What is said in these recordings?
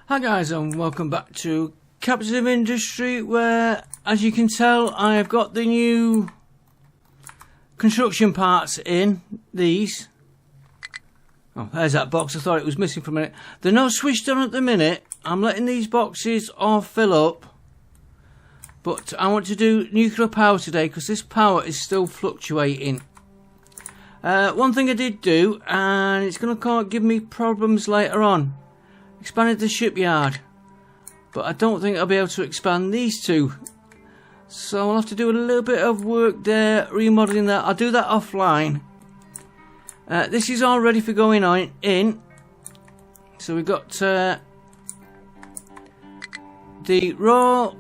Hi guys, and welcome back to Captive Industry, where, as you can tell, I have got the new construction parts in these. Oh, there's that box. I thought it was missing for a minute. They're not switched on at the minute. I'm letting these boxes all fill up, but I want to do nuclear power today because this power is still fluctuating. One thing I did do, and it's going to give me problems later on. Expanded the shipyard, but I don't think I'll be able to expand these two, so I'll have to do a little bit of work there, remodeling that. I'll do that offline. This is all ready for going on in, so we've got the raw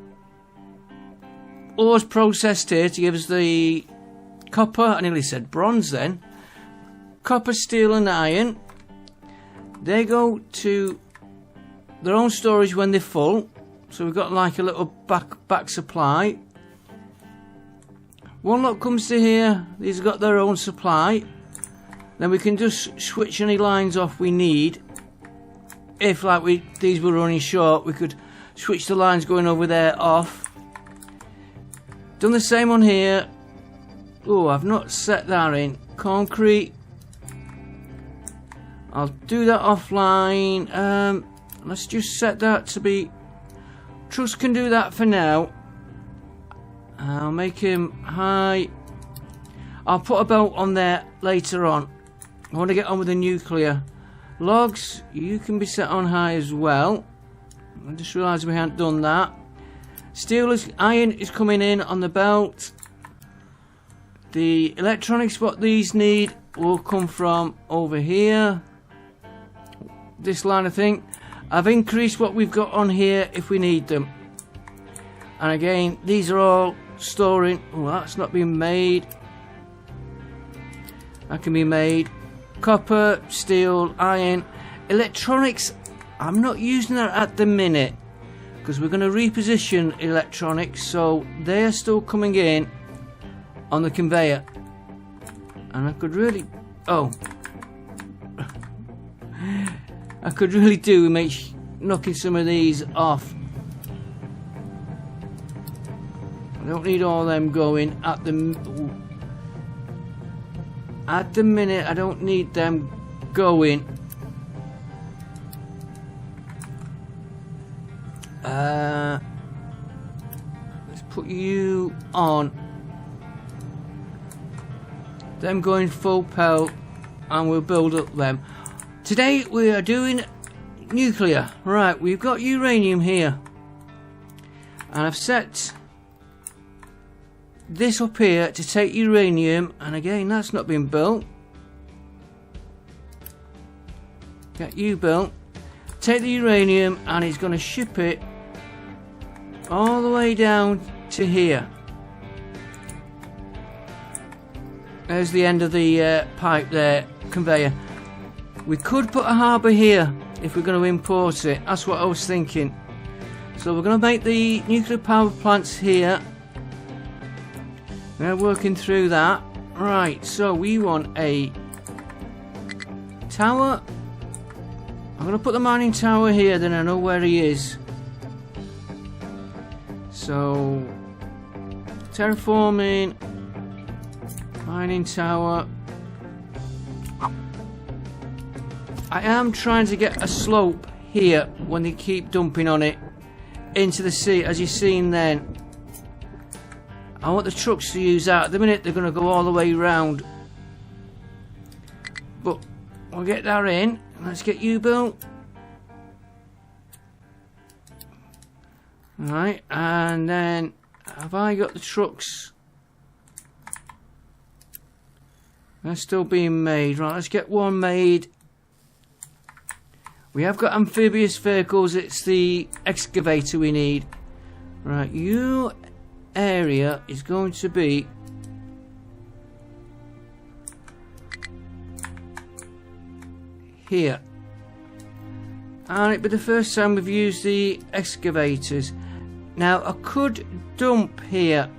ores processed here to give us the copper. I nearly said bronze then. Copper, steel and iron. They go to their own storage when they're full, so we've got like a little back supply. One lot comes to here. These have got their own supply. Then we can just switch any lines off we need. If like these were running short, we could switch the lines going over there off. Done the same on here. Oh, I've not set that in. Concrete. I'll do that offline. Let's just set that to be... Truss can do that for now. I'll make him high. I'll put a belt on there later on. I want to get on with the nuclear. Logs, you can be set on high as well. I just realised we hadn't done that. Iron is coming in on the belt. The electronics, what these need, will come from over here. This line, I think. I've increased what we've got on here if we need them. And again, these are all storing. Oh, that's not being made. That can be made. Copper, steel, iron. Electronics, I'm not using that at the minute, because we're going to reposition electronics, so they're still coming in on the conveyor. And I could really... Oh. I could really do with knocking some of these off. I don't need all them going at the minute. I don't need them going. Let's put you on. Them going full pelt, and we'll build up them. Today we are doing nuclear. Right, we've got uranium here. And I've set this up here to take uranium, and again that's not been built. Get you built. Take the uranium and he's going to ship it all the way down to here. There's the end of the pipe there, conveyor. We could put a harbour here if we're going to import it. That's what I was thinking. So we're going to make the nuclear power plants here. We're working through that. Right, so we want a tower. I'm going to put the mining tower here, then I know where he is. So, terraforming, mining tower. I am trying to get a slope here when they keep dumping on it into the sea, as you've seen then. I want the trucks to use that. At the minute they're going to go all the way round. But we'll get that in. Let's get you built. Alright, and then have I got the trucks? They're still being made. Right, let's get one made. We have got amphibious vehicles. It's the excavator we need. Right, your area is going to be here. And it'll be the first time we've used the excavators. Now I could dump here.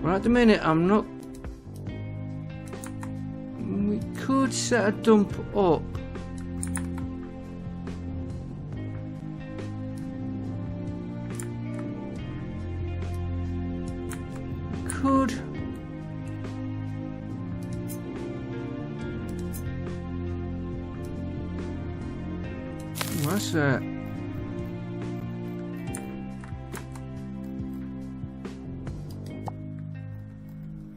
Right at the minute I'm not. We could set a dump up could... What's that?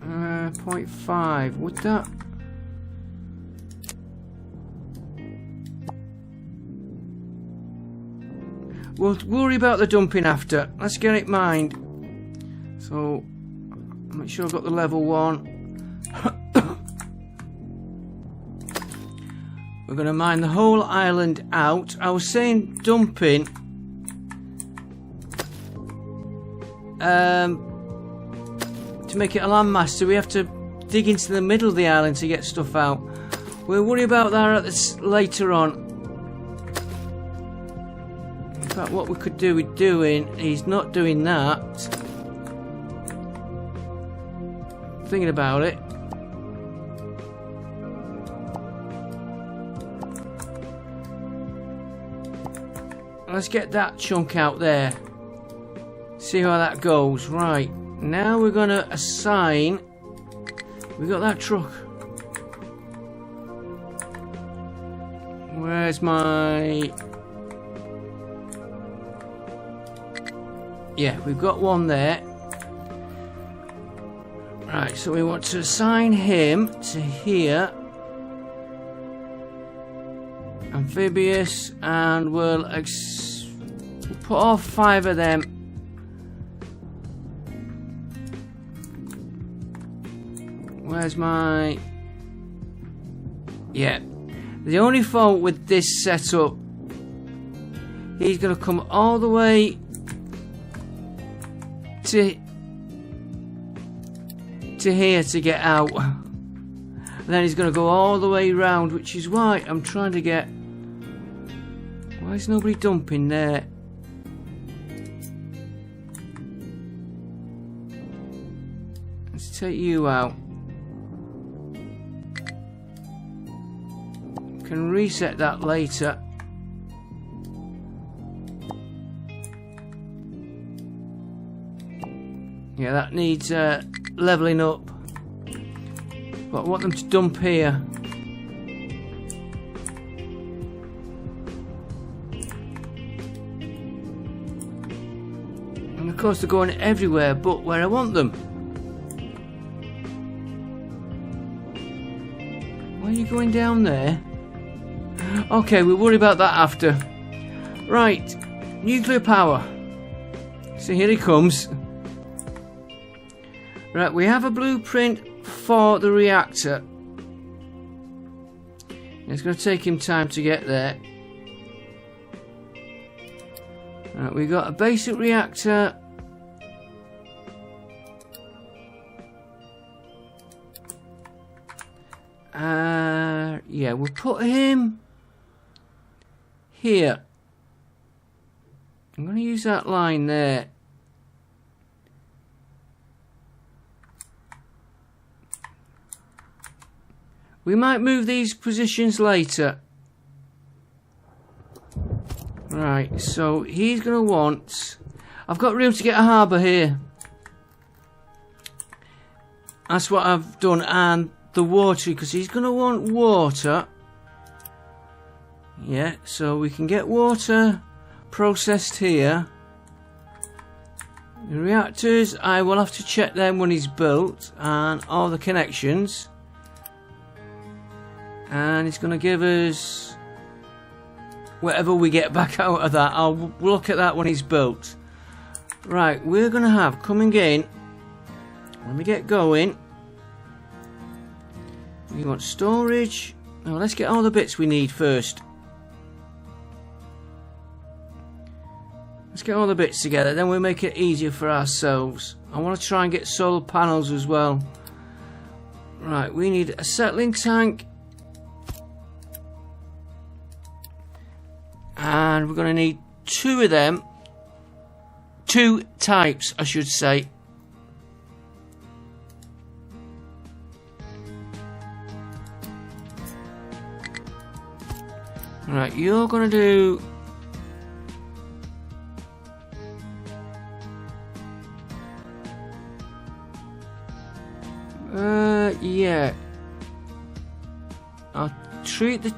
0.5. Would that... We'll worry about the dumping after. Let's get it mined. So, make sure I've got the level 1. We're going to mine the whole island out. I was saying dumping. To make it a landmass, so we have to dig into the middle of the island to get stuff out. We'll worry about that at this later on. In fact, what we could do with doing is not doing that. Thinking about it. Let's get that chunk out there. See how that goes. Right. Now we're going to assign... We got that truck. Where's my... Yeah, we've got one there. Right, so we want to assign him to here. Amphibious, and we'll put all 5 of them. Where's my... Yeah. The only fault with this setup, he's going to come all the way to here to get out. And then he's going to go all the way round, which is why I'm trying to get... Why is nobody dumping there? Let's take you out. Can reset that later. Yeah, that needs leveling up. But I want them to dump here. And of course they're going everywhere but where I want them. Why are you going down there? Okay, we'll worry about that after. Right, nuclear power. So here he comes. Right, we have a blueprint for the reactor. It's going to take him time to get there. Right, we got a basic reactor. Yeah, we'll put him here. I'm going to use that line there. We might move these positions later. Right, so he's going to want... I've got room to get a harbour here. That's what I've done, and the water, because he's going to want water. Yeah, so we can get water processed here. The reactors, I will have to check them when he's built, and all the connections. And it's going to give us whatever we get back out of that. I'll look at that when he's built. Right, we're going to have coming in, when we get going, we want storage. Now let's get all the bits we need first. Let's get all the bits together, then we'll make it easier for ourselves. I want to try and get solar panels as well. Right, we need a settling tank. And we're going to need 2 of them. 2 types, I should say. Right, you're going to do... I'll treat the...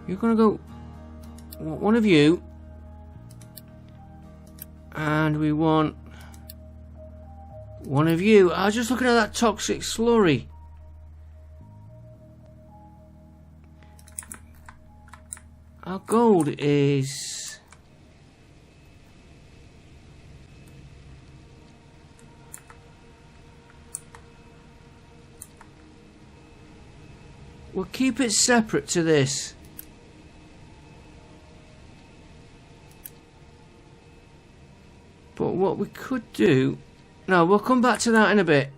You're gonna go... One of you. And we want... One of you. I was just looking at that toxic slurry. Our gold is... We'll keep it separate to this. But what we could do... No, we'll come back to that in a bit.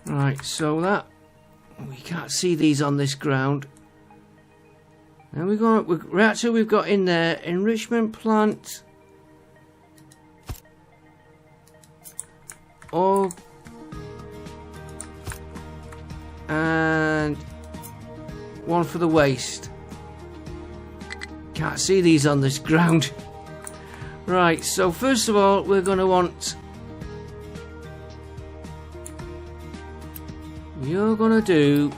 Right, so that... We can't see these on this ground. And we've got reactor we've got in there, enrichment plant. Oh, and one for the waste. Can't see these on this ground. Right, so first of all, we're going to want... You're going to do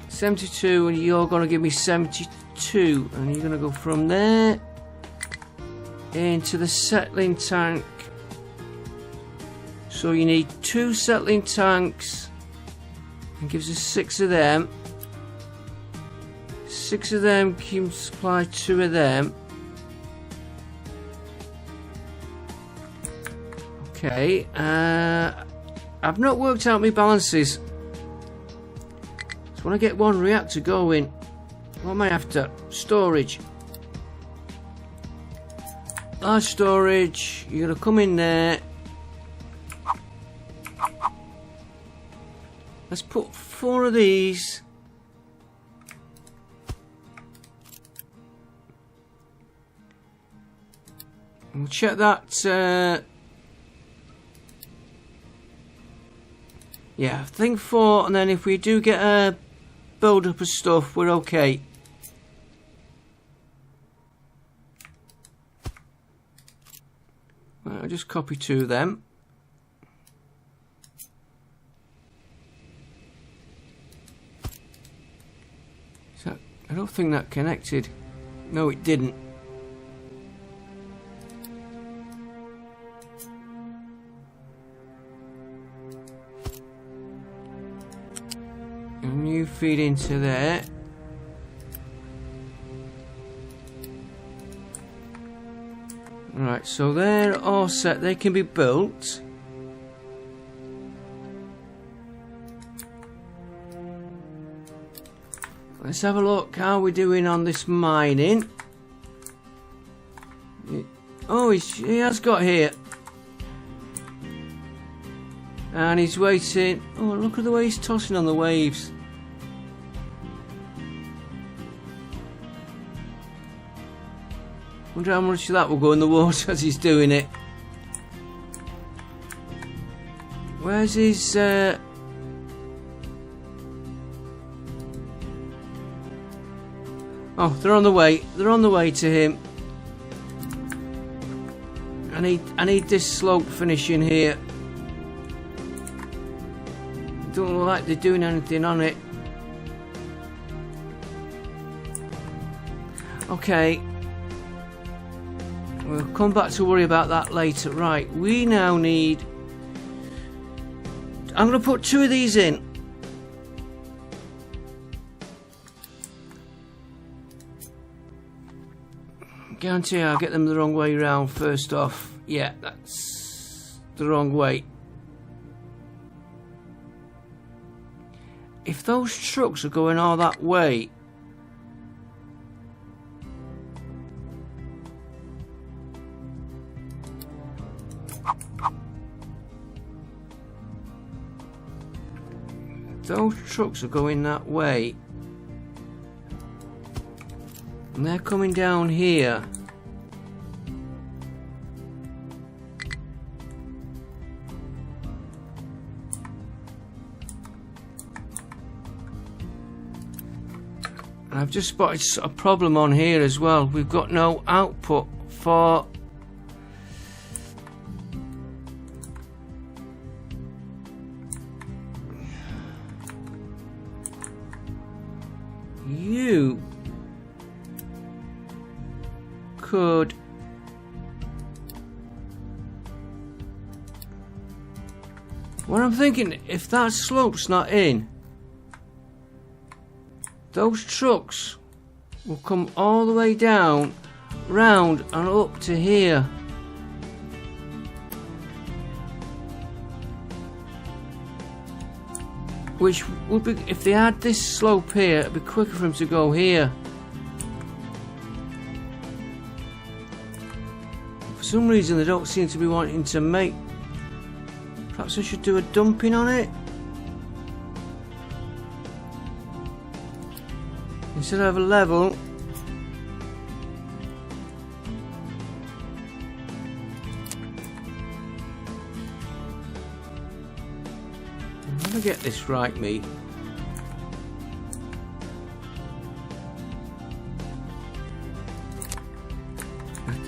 72 and you're going to give me 72. And you're going to go from there into the settling tank. So you need 2 settling tanks. And gives us 6 of them. 6 of them can supply 2 of them. Okay, I've not worked out my balances. So when I get one reactor going, what am I after? Storage. Large storage, you're gonna come in there. Let's put 4 of these. We'll check that. Yeah, I think 4, and then if we do get a build up of stuff, we're okay. Right, I'll just copy 2 of them. So, I don't think that connected. No, it didn't. And you feed into there. Right, so they're all set. They can be built. Let's have a look how we're doing on this mining. Oh, he has got here. And he's waiting. Oh, look at the way he's tossing on the waves. Wonder how much of that will go in the water as he's doing it. Where's his... Oh, they're on the way. They're on the way to him. I need this slope finishing here. Don't look like they're doing anything on it. Okay. We'll come back to worry about that later. Right, we now need... I'm going to put 2 of these in. Guarantee I'll get them the wrong way round first off. Yeah, that's the wrong way. If those trucks are going all that way, and they're coming down here. I've just spotted a problem on here as well. We've got no output for you could what I'm thinking, if that slope's not in, those trucks will come all the way down, round and up to here. Which would be, if they had this slope here, it'd be quicker for them to go here. For some reason they don't seem to be wanting to make. Perhaps I should do a dumping on it. Instead of a level. Let me get this right, me.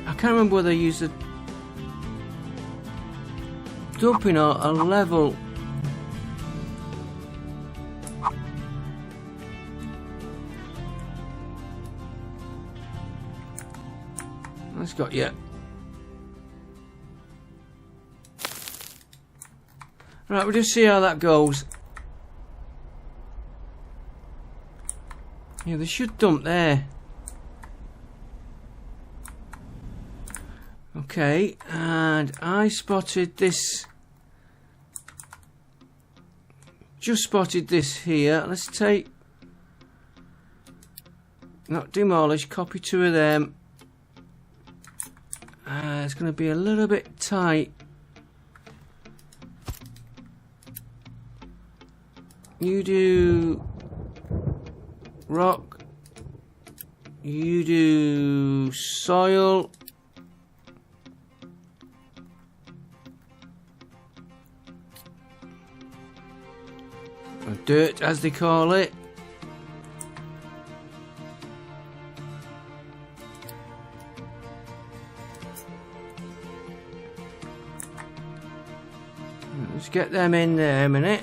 I can't remember whether I used a dumping or a level. That's got you. Right, we'll just see how that goes. Yeah, they should dump there. Okay, and I spotted this. Just spotted this here. Let's take. Not demolish, copy 2 of them. It's going to be a little bit tight. You do rock. You do soil. Or dirt, as they call it. Let's get them in there a minute.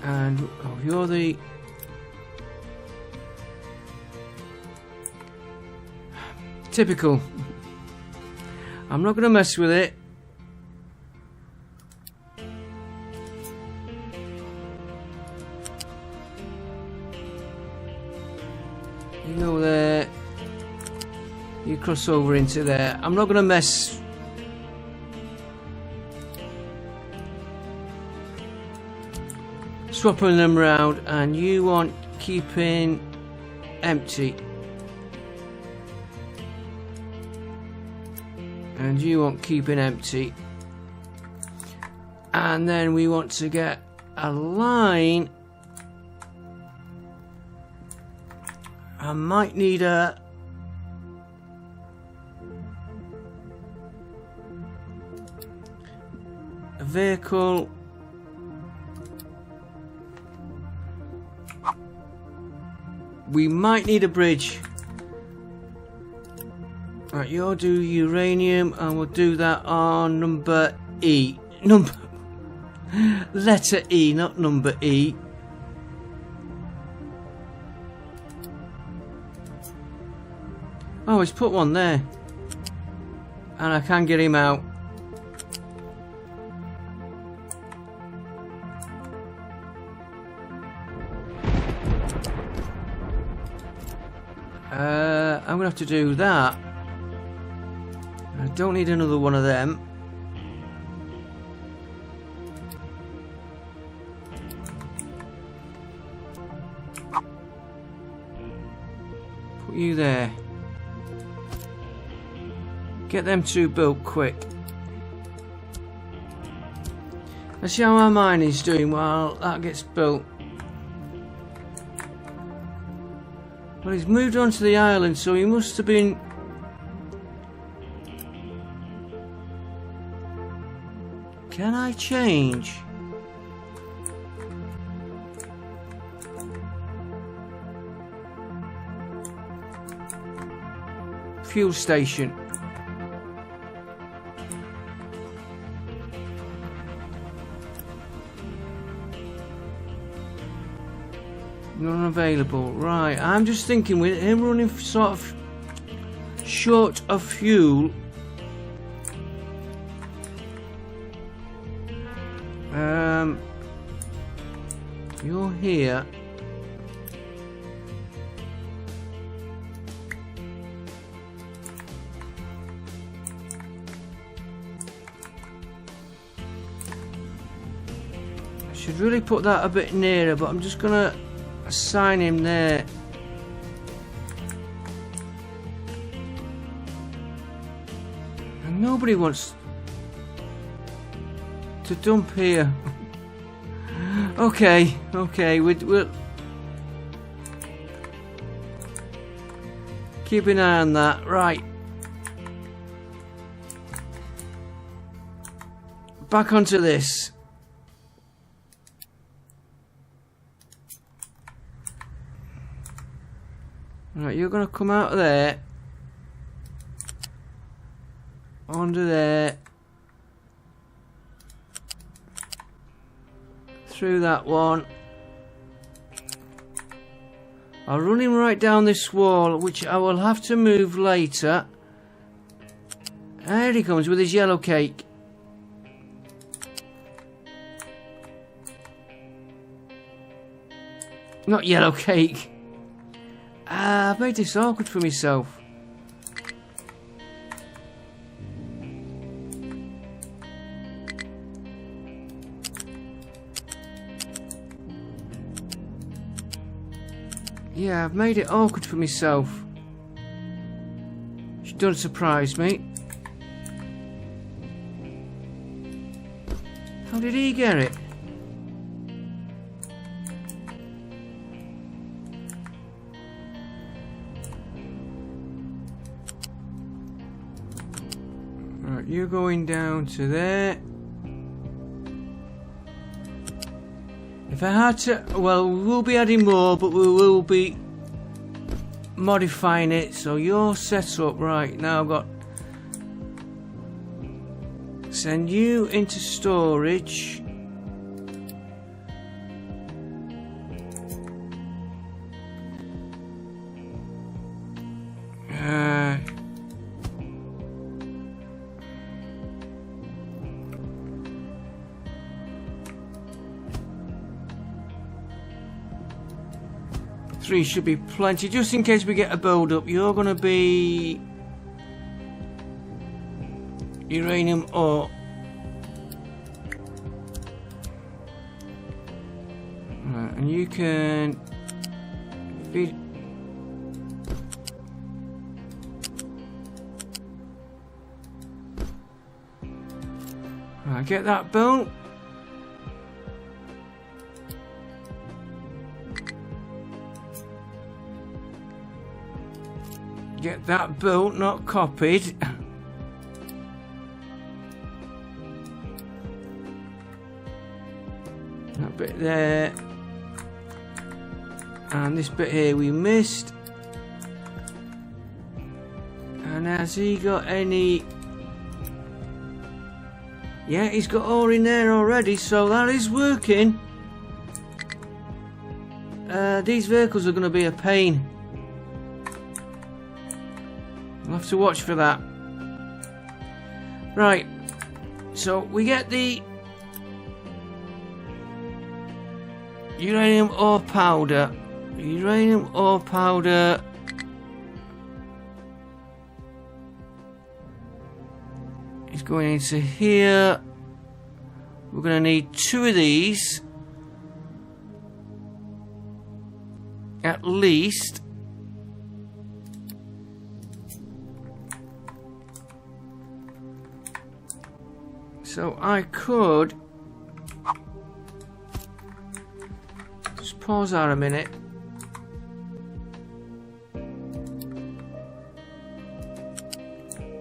And oh, you're the typical. I'm not going to mess with it. You go there. You cross over into there. I'm not going to mess. Swapping them around, and you want keeping empty. And you want keeping empty. And then we want to get a line. I might need a vehicle. We might need a bridge. Right, you'll do uranium, and we'll do that on number E. Letter E, not number E. Oh, he's put one there. And I can get him out. I'm gonna have to do that. I don't need another one of them. Put you there. Get them 2 built quick. Let's see how our mine is doing while that gets built. Well, he's moved on to the island, so he must have been. Can I change? Fuel station. Not available. Right, I'm just thinking with him running sort of short of fuel. You're here. I should really put that a bit nearer, but I'm just gonna assign him there. And nobody wants to dump here. Okay, we'll keep an eye on that. Right. Back onto this. Right, you're gonna come out of there. Onto there. Through that one. I'll run him right down this wall, which I will have to move later. There he comes with his yellow cake. Not yellow cake. I've made this awkward for myself. Yeah, I've made it awkward for myself. She don't surprise me. How did he get it? Right, you're going down to there. If I had to, well, we will be adding more, but we will be modifying it. So you're set up right now. I've got send you into storage. Three should be plenty, just in case we get a build up. You're gonna be uranium ore. Right, and you can feed. Right, get that built. Get that built, not copied. That bit there. And this bit here we missed. And has he got any... Yeah, he's got ore in there already, so that is working. These vehicles are going to be a pain. We'll have to watch for that. Right, so we get the uranium ore powder. Uranium ore powder. Is going into here. We're going to need 2 of these. At least. So I could just pause that a minute.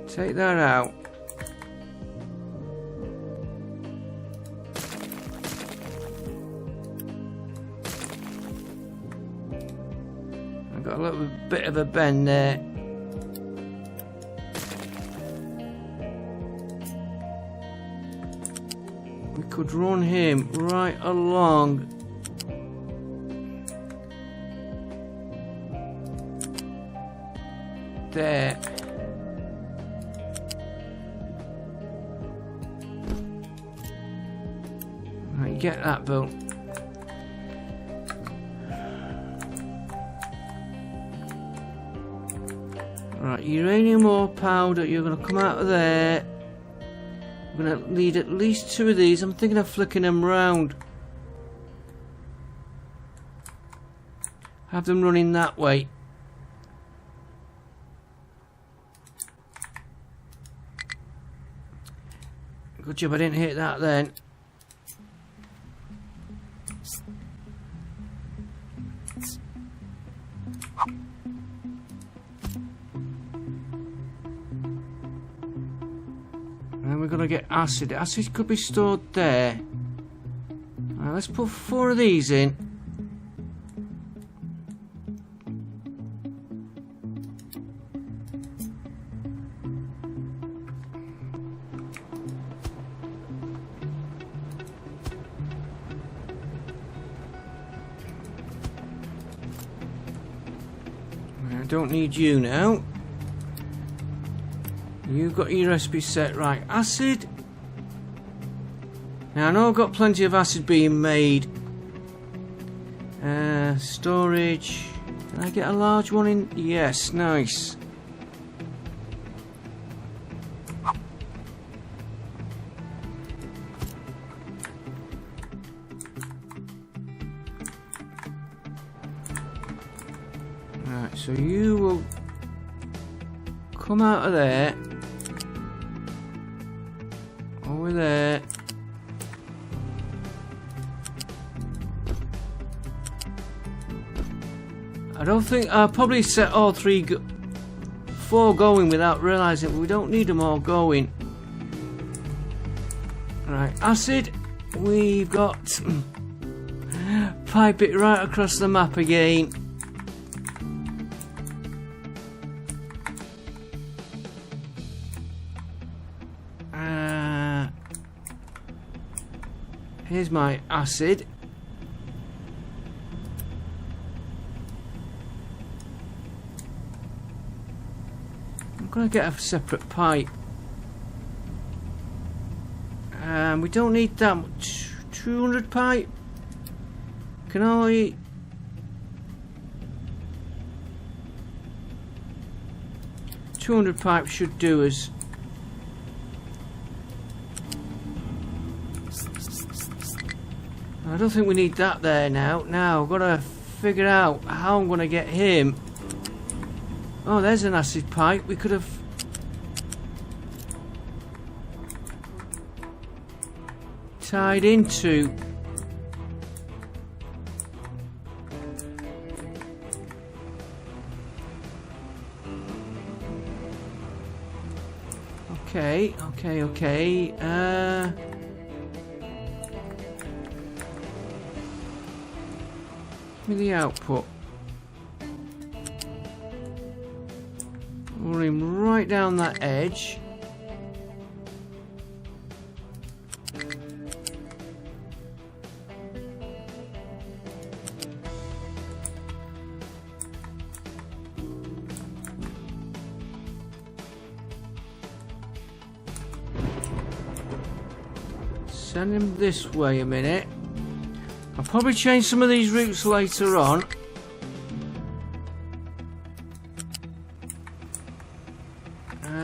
Take that out. I've got a little bit of a bend there. Could run him right along there. Right, get that built. Right, uranium ore powder, you're going to come out of there. I'm going to need at least 2 of these. I'm thinking of flicking them round. Have them running that way. Good job I didn't hit that then. And we're going to get acid. Acid could be stored there. Right, let's put 4 of these in. I don't need you now. You've got your recipe set. Right, acid. Now I know I've got plenty of acid being made. Storage. Can I get a large one in? Yes, nice. Right, so you will come out of there. Over there. I don't think I'll probably set all 4 going without realising we don't need them all going. Right, acid. We've got pipe it right across the map again. Here's my acid. I'm going to get a separate pipe. We don't need that much. 200 pipe. Can I... ...200 pipe should do us. I don't think we need that there now. Now, I've got to figure out how I'm going to get him. Oh, there's an acid pipe. We could have... tied into... Okay. Give me the output. Roll him right down that edge. Send him this way a minute. I'll probably change some of these routes later on.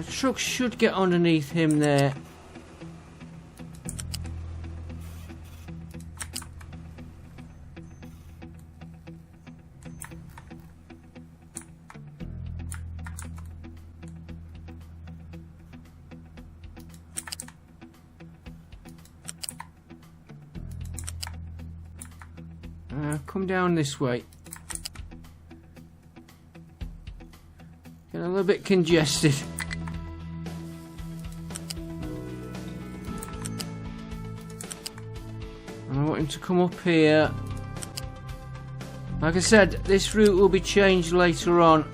Truck should get underneath him there. Come down this way. Getting a little bit congested. I want him to come up here. Like I said, this route will be changed later on.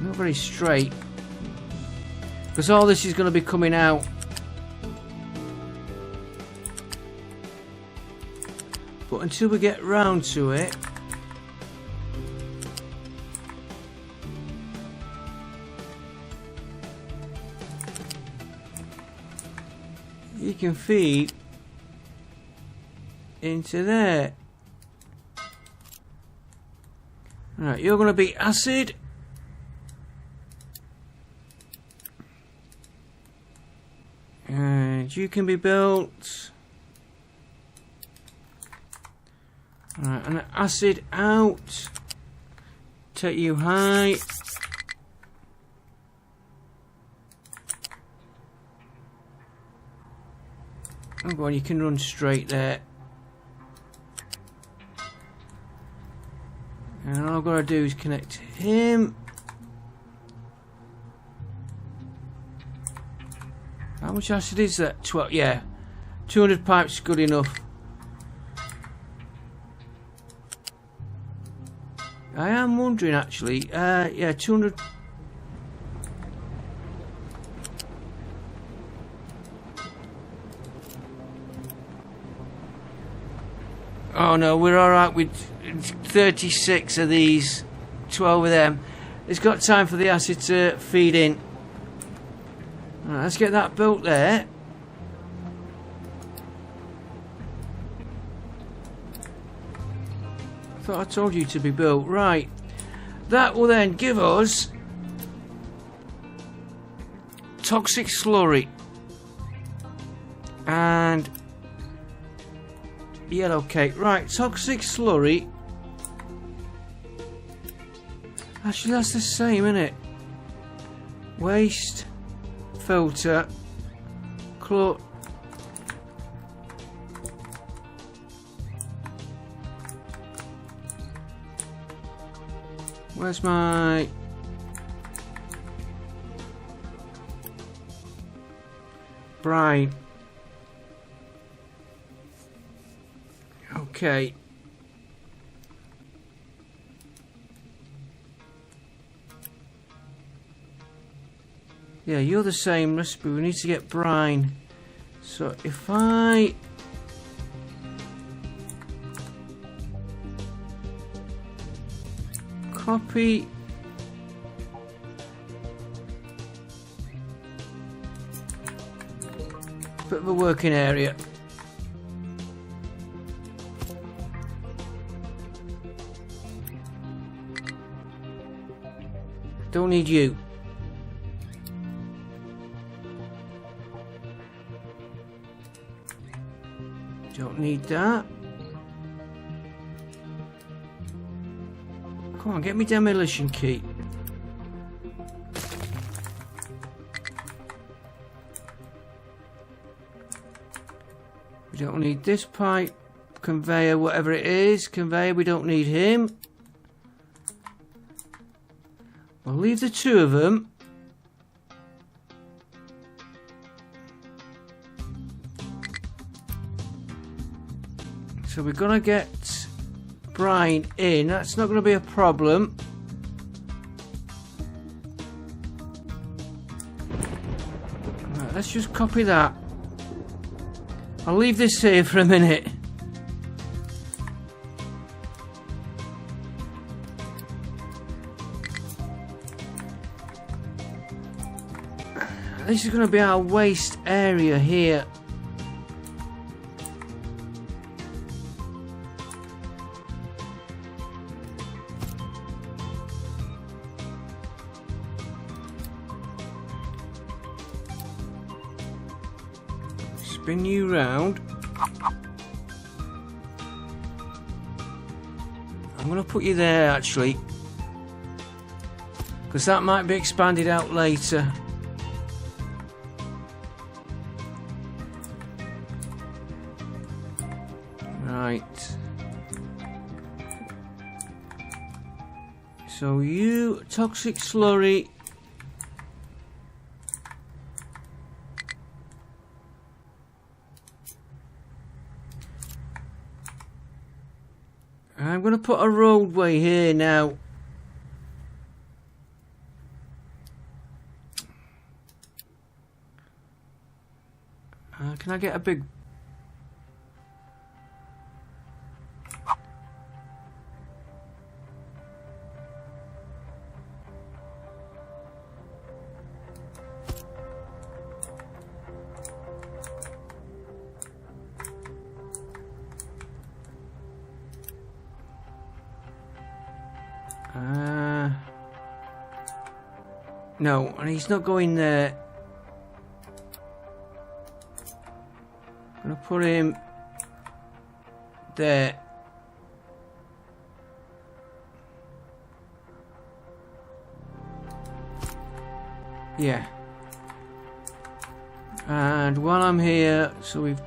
Not very straight. Because all this is going to be coming out. But until we get round to it, you can feed into there. Right, you're going to be acid. And you can be built. Right, and acid out. Take you high. Oh, go on, you can run straight there. And all I've got to do is connect him. How much acid is that? 12, yeah. 200 pipes is good enough. I am wondering actually, yeah, 200. Oh no, we're alright with 36 of these, 12 of them. It's got time for the acid to feed in. Right, let's get that built there. I thought I told you to be built. Right. That will then give us toxic slurry and yellow cake. Right, toxic slurry. Actually, that's the same, isn't it? Waste filter, chlor. Where's my brine? Okay. Yeah, you're the same recipe. We need to get brine. So if I copy bit of a working area. Don't need you. Don't need that. Come on, get me demolition key. We don't need this pipe, conveyor, whatever it is. Conveyor, we don't need him. We'll leave the two of them. So we're gonna get brine in. That's not gonna be a problem. Right, let's just copy that. I'll leave this here for a minute. This is going to be our waste area here. Spin you round. I'm going to put you there actually, because that might be expanded out later. Right. So you toxic slurry. I'm going to put a roadway here now. Can I get a big... No, and he's not going there. I'm gonna put him there. Yeah. And while I'm here, so we've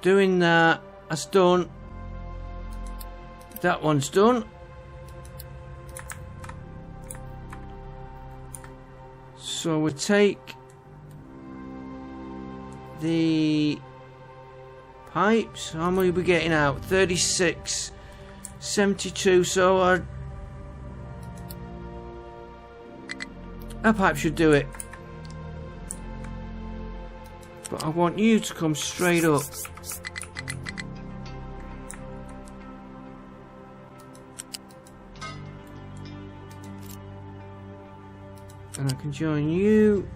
doing that. That's done. That one's done. So we'll take the pipes. How many are we getting out? 36, 72. So our pipe should do it. But I want you to come straight up. And I can join you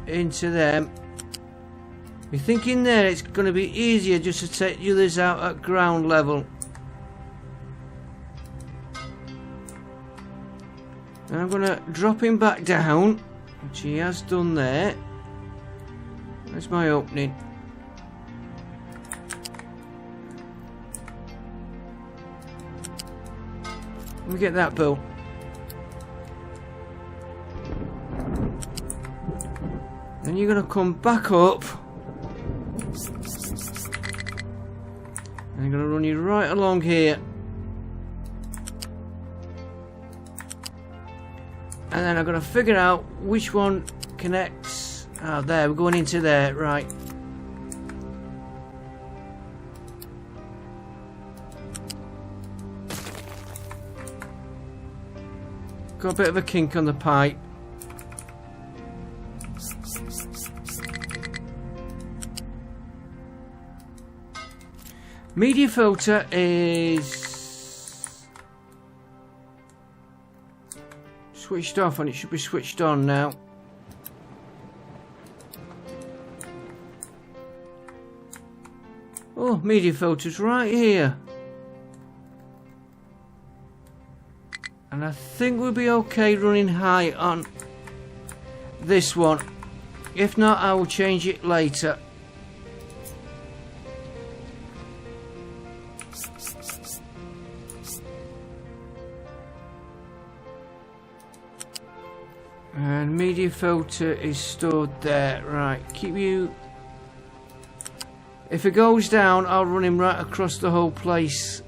into them. You're thinking there it's going to be easier just to take the others out at ground level. And I'm going to drop him back down, which he has done there. There's my opening. Let me get that built. Then you're going to come back up. And I'm going to run you right along here. And then I'm going to figure out which one connects. Oh, there, we're going into there, right. Got a bit of a kink on the pipe. Media filter is switched off and it should be switched on now. Oh, media filter's right here. And I think we'll be okay running high on this one. If not, I will change it later. And media filter is stored there. Right, keep you. If it goes down, I'll run him right across the whole place.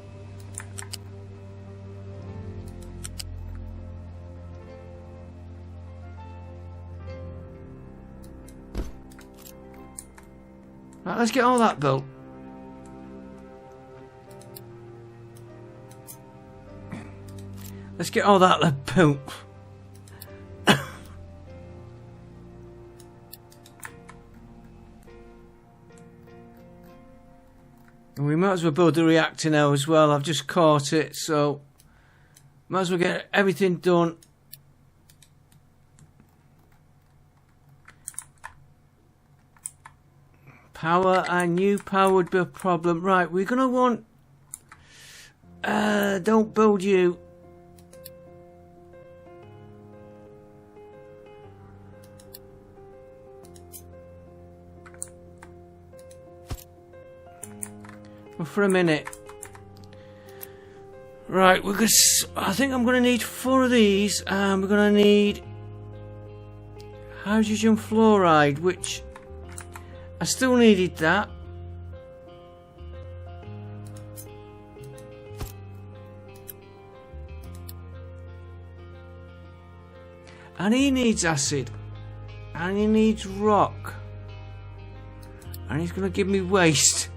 Right, let's get all that built. Let's get all that built. We might as well build the reactor now as well. I've just caught it, so might as well get everything done. Power, I knew power would be a problem. Right, we're gonna want don't build you. Well, for a minute. Right, we're gonna. I think I'm gonna need 4 of these, and we're gonna need hydrogen fluoride, which I still needed that. And he needs acid, and he needs rock, and he's gonna give me waste.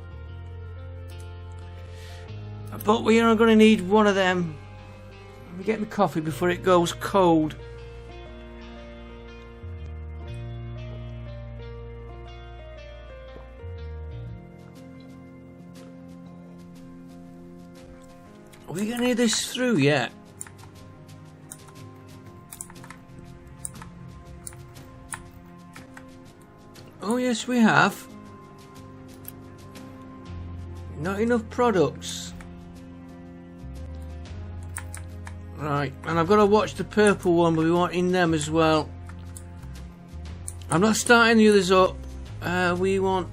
But we are going to need one of them. Let me get my coffee before it goes cold. Are we going to need this through yet? Oh yes, we have. Not enough products. Right, and I've got to watch the purple one, but we want in them as well. I'm not starting the others up. We want...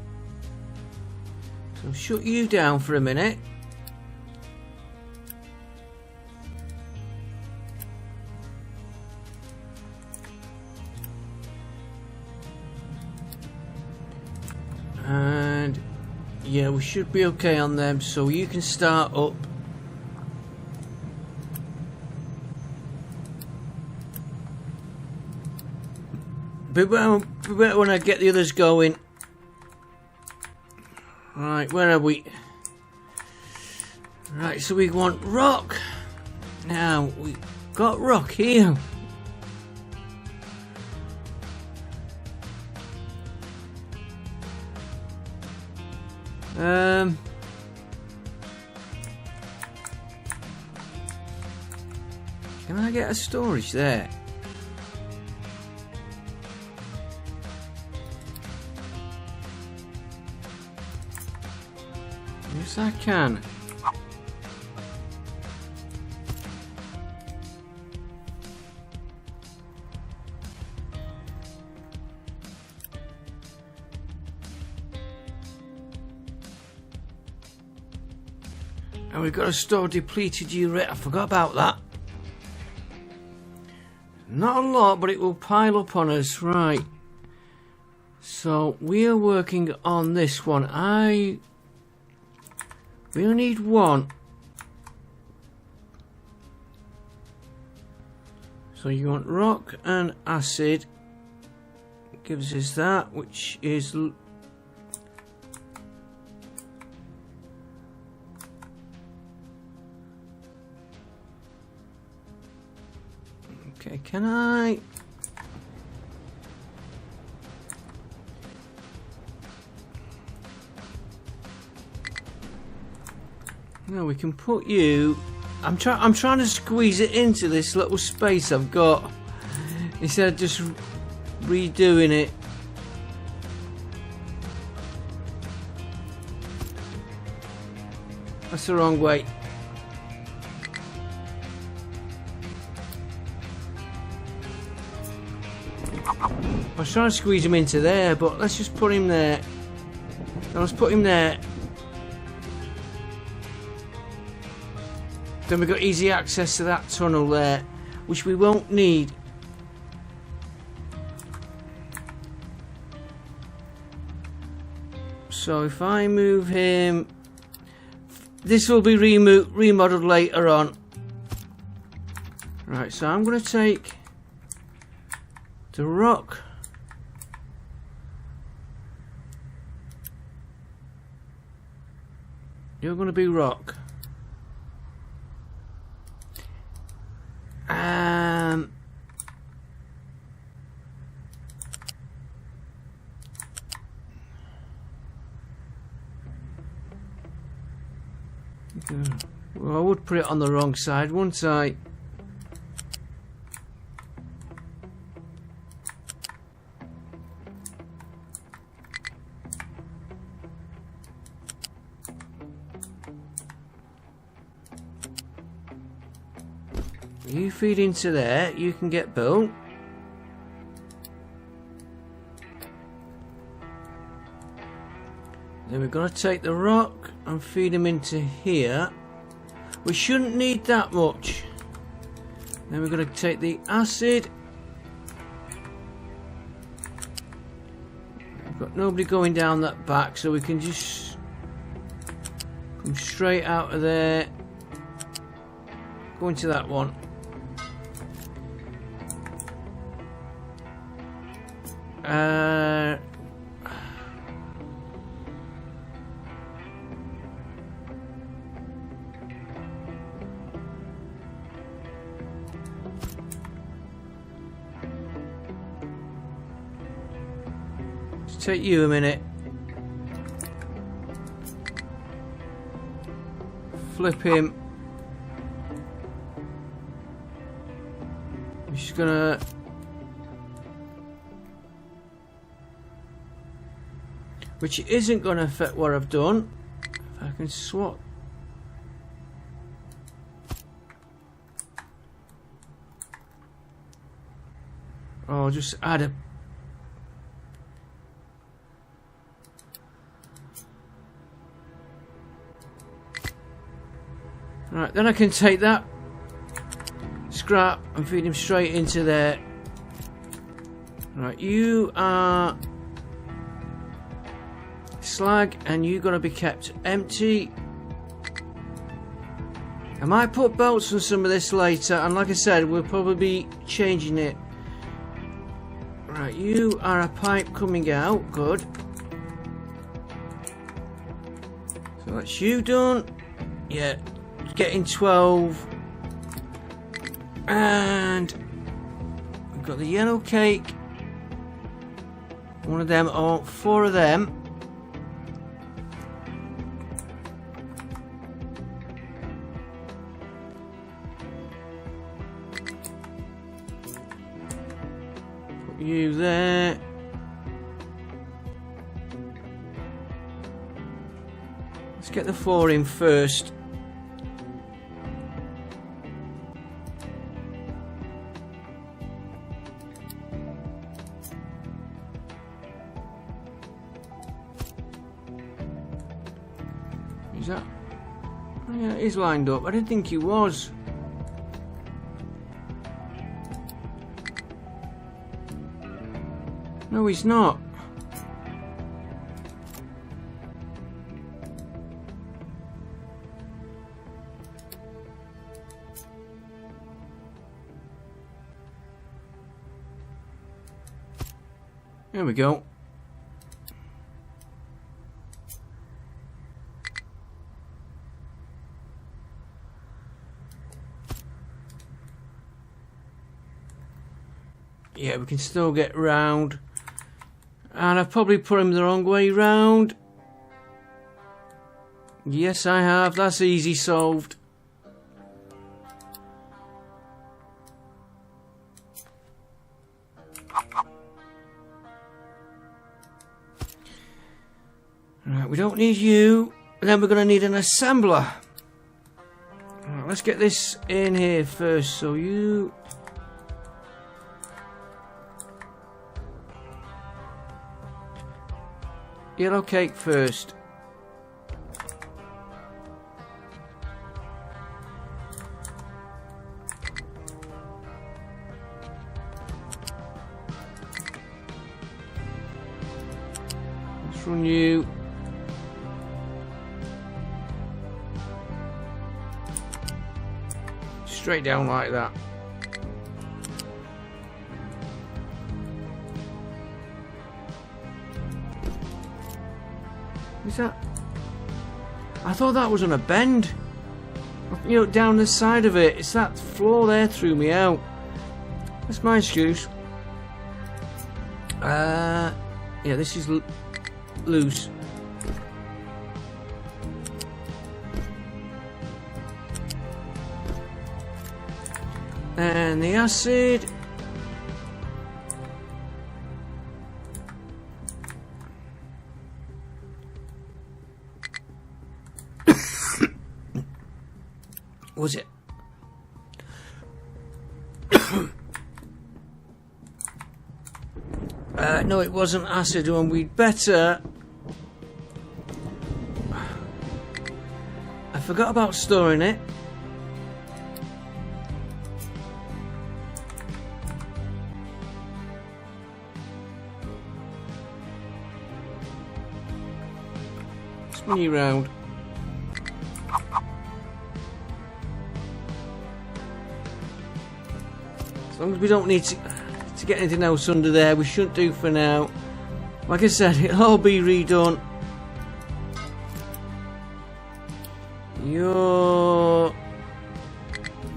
So shut you down for a minute. And yeah, we should be okay on them, so you can start up. Be better when I get the others going. Right, where are we? Right, so we want rock. Now, we got rock here. Can I get a storage there? Yes, I can. And we've got to store depleted uranium. I forgot about that. Not a lot, but it will pile up on us. Right. So we are working on this one. We only need one. So you want rock and acid. Gives us that, which is... Okay, can I... No, we can put you... I'm trying to squeeze it into this little space I've got instead of just redoing it. That's the wrong way. I was trying to squeeze him into there, but let's just put him there. Now let's put him there. Then we've got easy access to that tunnel there, which we won't need. So if I move him, this will be remodeled later on. Right, so I'm going to take the rock. You're going to be rock. Well, I would put it on the wrong side, wouldn't I? You feed into there, you can get built. Then we've got to take the rock and feed him into here. We shouldn't need that much. Then we're going to take the acid. We've got nobody going down that back, so we can just come straight out of there. Go into that one. Take you a minute. Flip him. I'm just gonna... Which isn't gonna affect what I've done. If I can swap. Or just add a... Right, then I can take that scrap and feed him straight into there. Right, you are slag and you're going to be kept empty. I might put bolts on some of this later, and like I said, we'll probably be changing it. Right, you are a pipe coming out, good. So that's you done. Yeah, getting 12. And we've got the yellow cake. One of them, or 4 of them. Put you there. Let's get the 4 in first. Is that? Oh yeah, he's lined up. I didn't think he was. No, he's not. There we go. Yeah, we can still get round. And I've probably put him the wrong way round. Yes, I have. That's easy solved. Right, we don't need you. Then we're going to need an assembler. Right, let's get this in here first. So you... Yellow cake first. Let's run you. Straight down like that. Is that? I thought that was on a bend. You know, down the side of it. It's that floor there threw me out. That's my excuse. Yeah, this is loose. And the acid. Was it? No, it wasn't acid, and we'd better... I forgot about storing it. Spin you round. As long as we don't need to get anything else under there, we shouldn't do for now. Like I said, it'll all be redone. Your...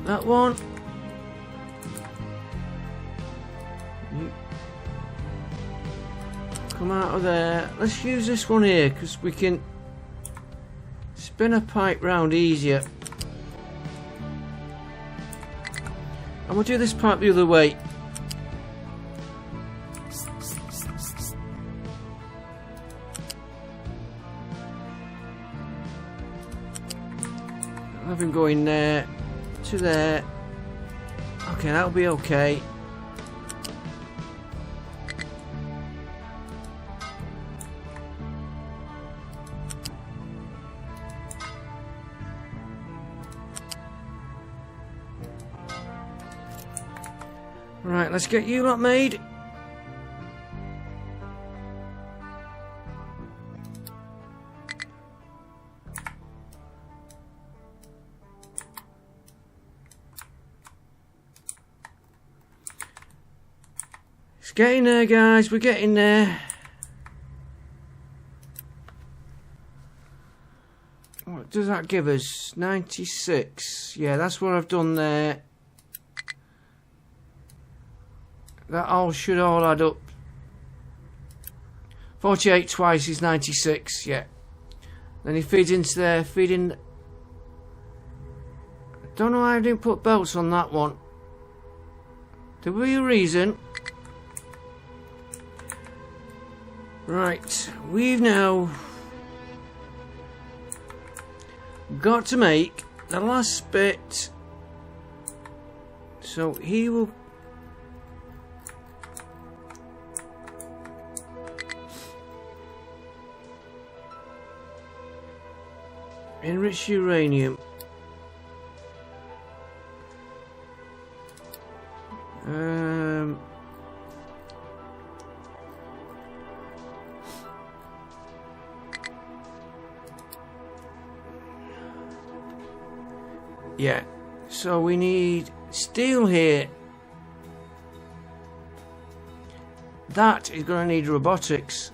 that one. You come out of there. Let's use this one here, because we can spin a pipe round easier. And we'll do this pipe the other way. I'll have him going there to there. Okay, that'll be okay. Right, let's get you lot made. It's getting there, guys. We're getting there. What does that give us? 96. Yeah, that's what I've done there. That all should all add up. 48 twice is 96, yeah. Then he feeds into there, feeding. Don't know why I didn't put belts on that one. There will be a reason. Right, we've now got to make the last bit. So he will. Enrich uranium. Yeah, so we need steel here. That is going to need robotics.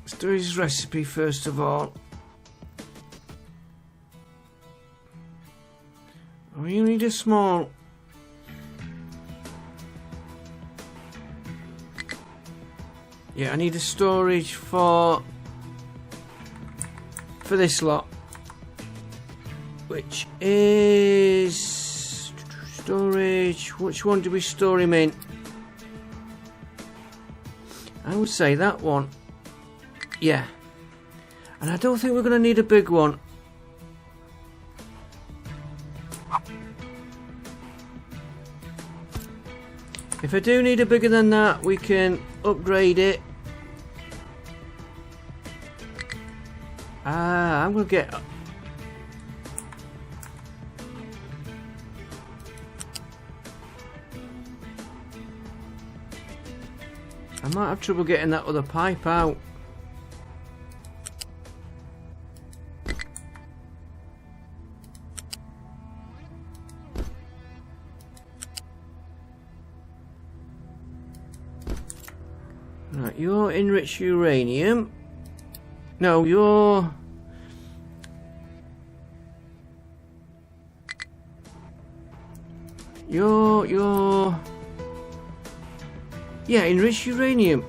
Let's do his recipe first of all. Oh, you need a small. Yeah, I need a storage for this lot, which is storage. Which one do we store him in? I would say that one. Yeah, and I don't think we're going to need a big one. If I do need a bigger than that, we can upgrade it. I'm going to get. I might have trouble getting that other pipe out. Right, you're enriched uranium. No, you're. Yeah, enriched uranium.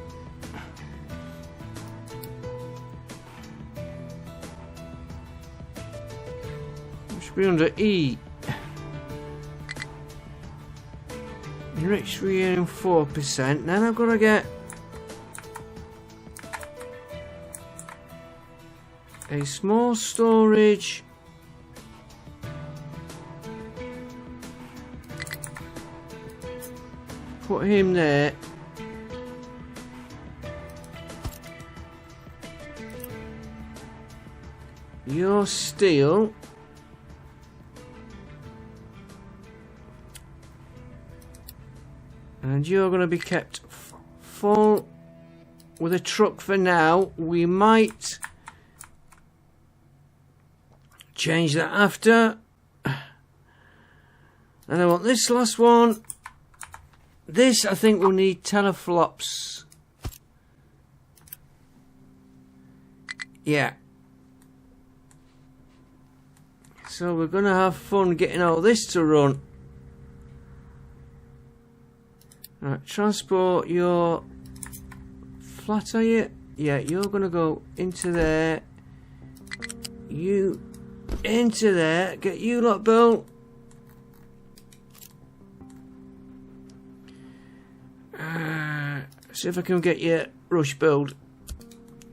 It should be under E. Enriched uranium 4%. Then I've got to get a small storage. Put him there. Your steel. And you're going to be kept full with a truck for now. We might change that after. And I want this last one. This I think will need teraflops. Yeah. So we're going to have fun getting all this to run. Right, transport your flat, are you? Yeah, you're going to go into there. You into there. Get you lot built. See if I can get you rush build.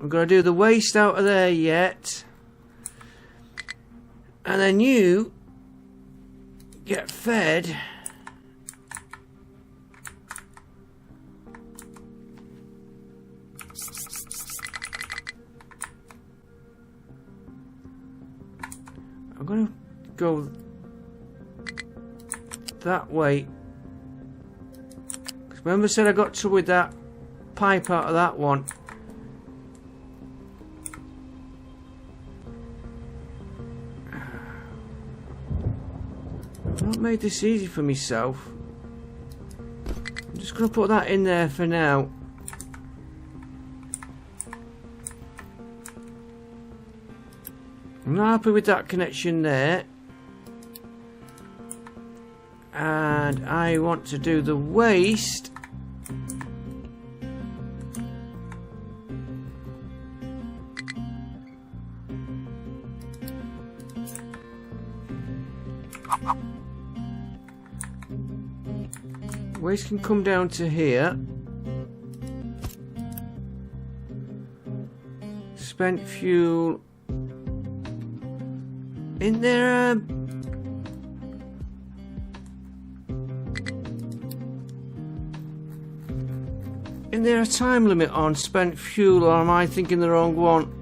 I'm going to do the waste out of there yet. And then you get fed. I'm going to go that way. Because remember I said I got to with that pipe out of that one. I've not made this easy for myself. I'm just going to put that in there for now. I'm not happy with that connection there. And I want to do the waste. Waste can come down to here. Spent fuel. In there, is there a time limit on spent fuel, or am I thinking the wrong one?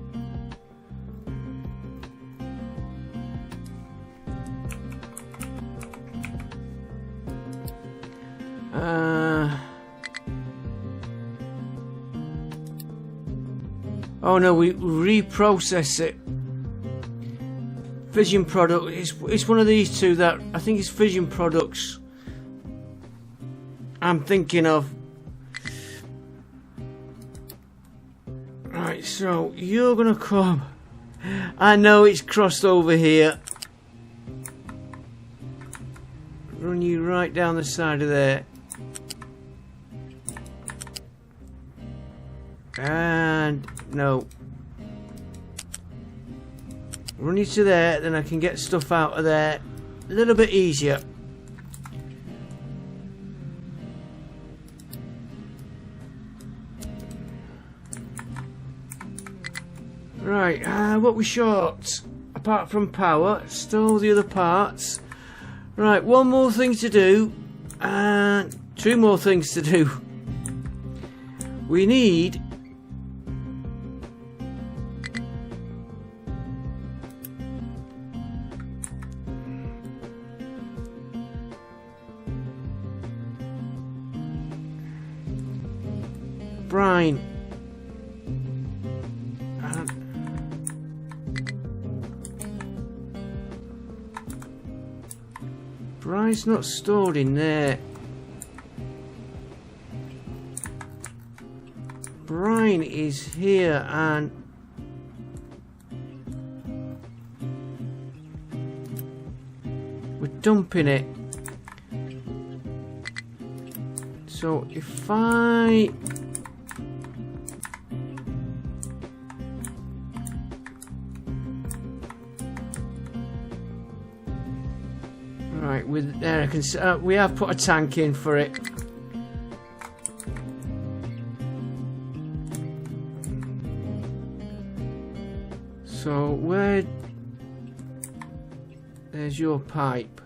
Oh no, we reprocess it. Fission product, it's one of these two that I think it's fission products I'm thinking of. Right, so you're gonna come. I know it's crossed over here. Run you right down the side of there. And no. Run you to there, then I can get stuff out of there a little bit easier. Right, what we short? Apart from power, still the other parts. Right, one more thing to do, and two more things to do. We need brine. Brine's not stored in there. Brine is here, and we're dumping it. So if I with there, I can. We have put a tank in for it. So where? There's your pipe.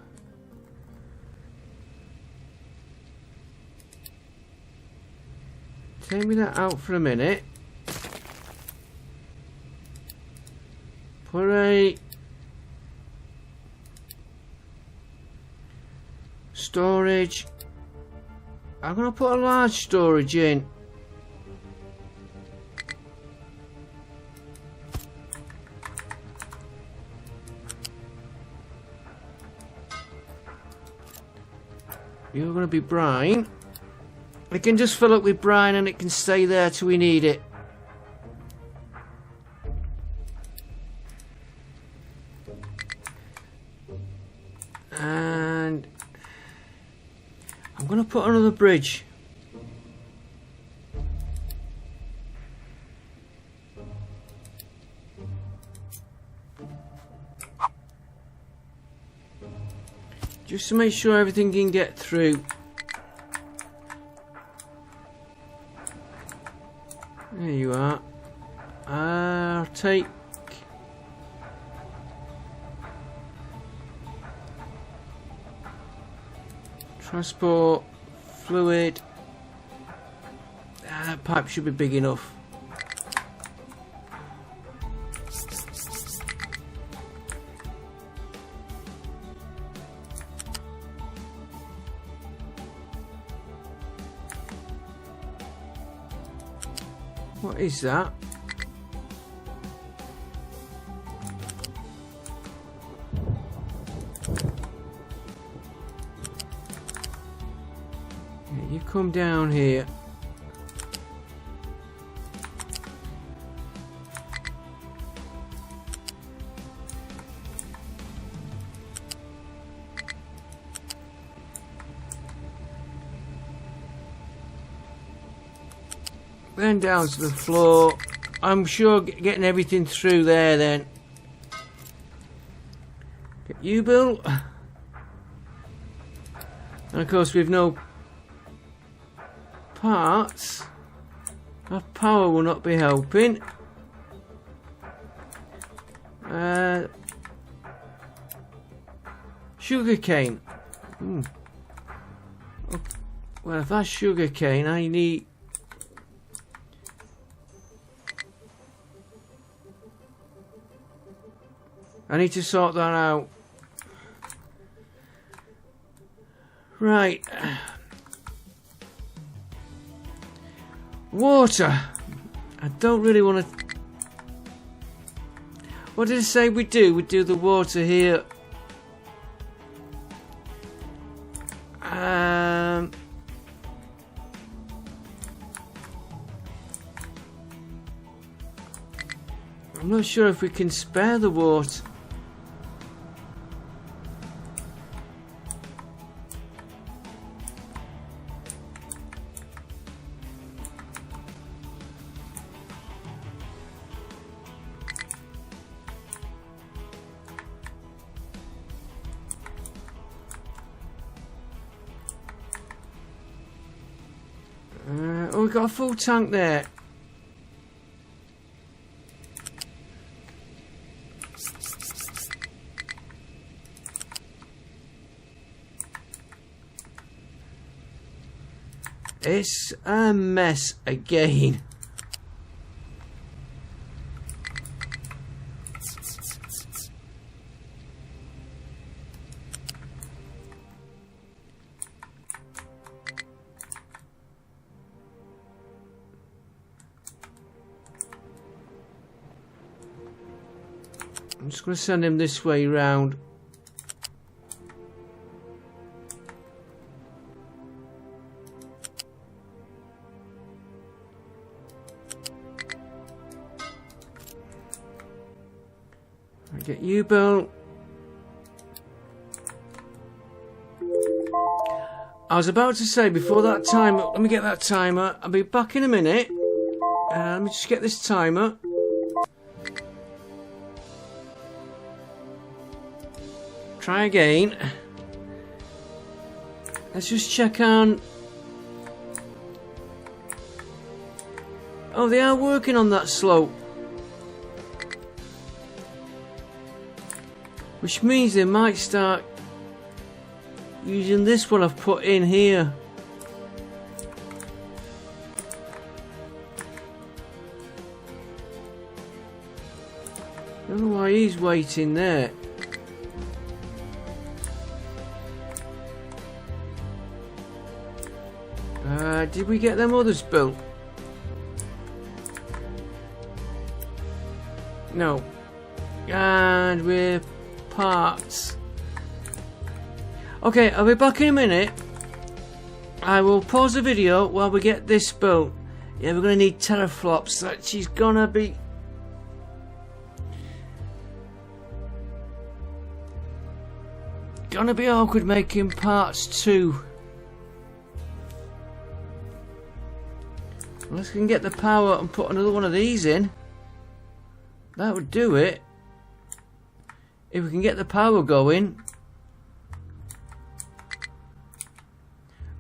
Take me that out for a minute. Put a storage. I'm going to put a large storage in. You're going to be brine. It can just fill up with brine and it can stay there till we need it. And I'm going to put another bridge. Just to make sure everything can get through. There you are. I'll take transport fluid. That pipe should be big enough. What is that? Yeah, you come down here. Then down to the floor. I'm sure getting everything through there then. Get you, Bill. And of course we've no parts. Our power will not be helping. Sugar cane. Well, if that's sugar cane, I need... I need to sort that out. Right. Water. I don't really want to... What did I say we do? We do the water here. I'm not sure if we can spare the water. Oh, we've got a full tank there. It's a mess again. I'm just going to send him this way round. I get you, Bill. I was about to say before that timer, let me get that timer. I'll be back in a minute. Let me just get this timer. Try again. Let's just check on. Oh, they are working on that slope. Which means they might start using this one I've put in here. Don't know why he's waiting there. Did we get them others built? No. And we're parts. Okay, I'll be back in a minute. I will pause the video while we get this built. Yeah, we're going to need teraflops. That she's gonna be... Gonna be awkward making parts too. Unless we can get the power and put another one of these in. That would do it. If we can get the power going,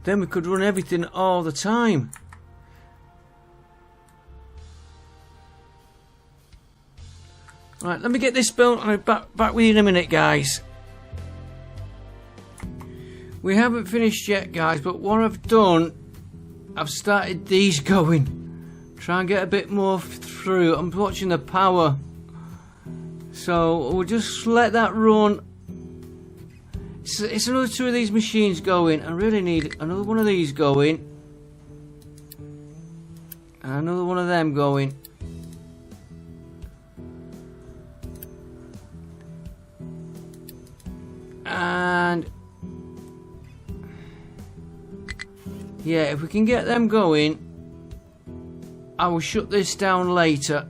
then we could run everything all the time. Right, let me get this built and I'll be back with you in a minute, guys. We haven't finished yet, guys, but what I've done, I've started these going. Try and get a bit more through. I'm watching the power. So we'll just let that run. It's another two of these machines going. I really need another one of these going. And another one of them going. And yeah, if we can get them going, I will shut this down later.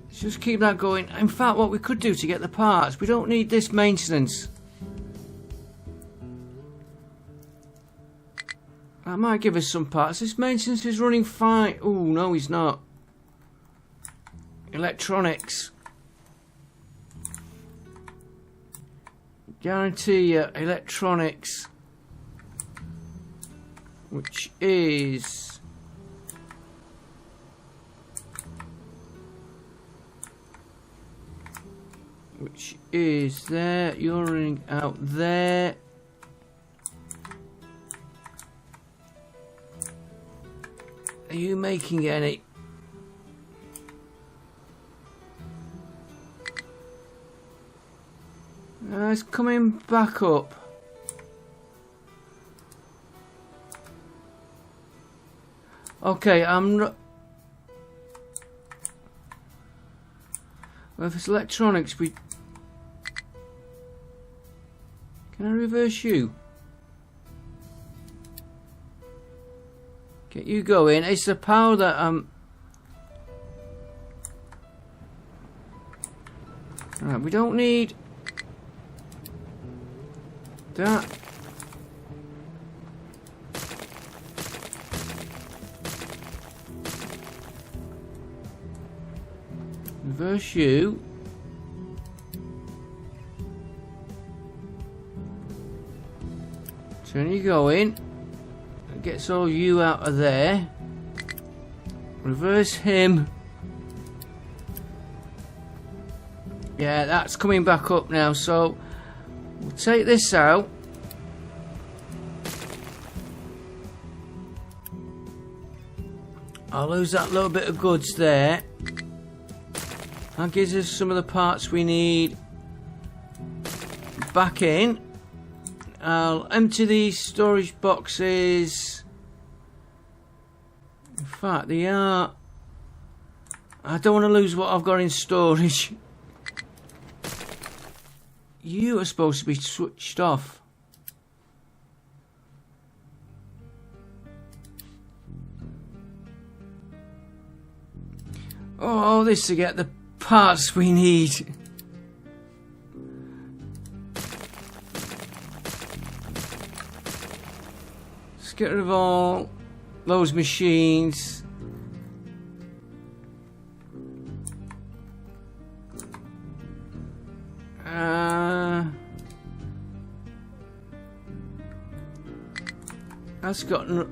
Let's just keep that going. In fact, what we could do to get the parts, we don't need this maintenance. That might give us some parts. This maintenance is running fine. Oh, no, he's not. Electronics. Guarantee you, electronics. Which is... there. You're running out there. Are you making any? It's coming back up. Okay, I'm not. Well, if it's electronics, we. Can I reverse you? Get you going. It's the power that I'm. Alright, we don't need that. Reverse you. Turn you going. That gets all you out of there. Reverse him. Yeah, that's coming back up now, so we'll take this out. I'll lose that little bit of goods there. That gives us some of the parts we need back in. I'll empty these storage boxes. In fact, they are... I don't want to lose what I've got in storage. You are supposed to be switched off. Oh, this to get the parts we need. Let's get rid of all those machines. That's got no...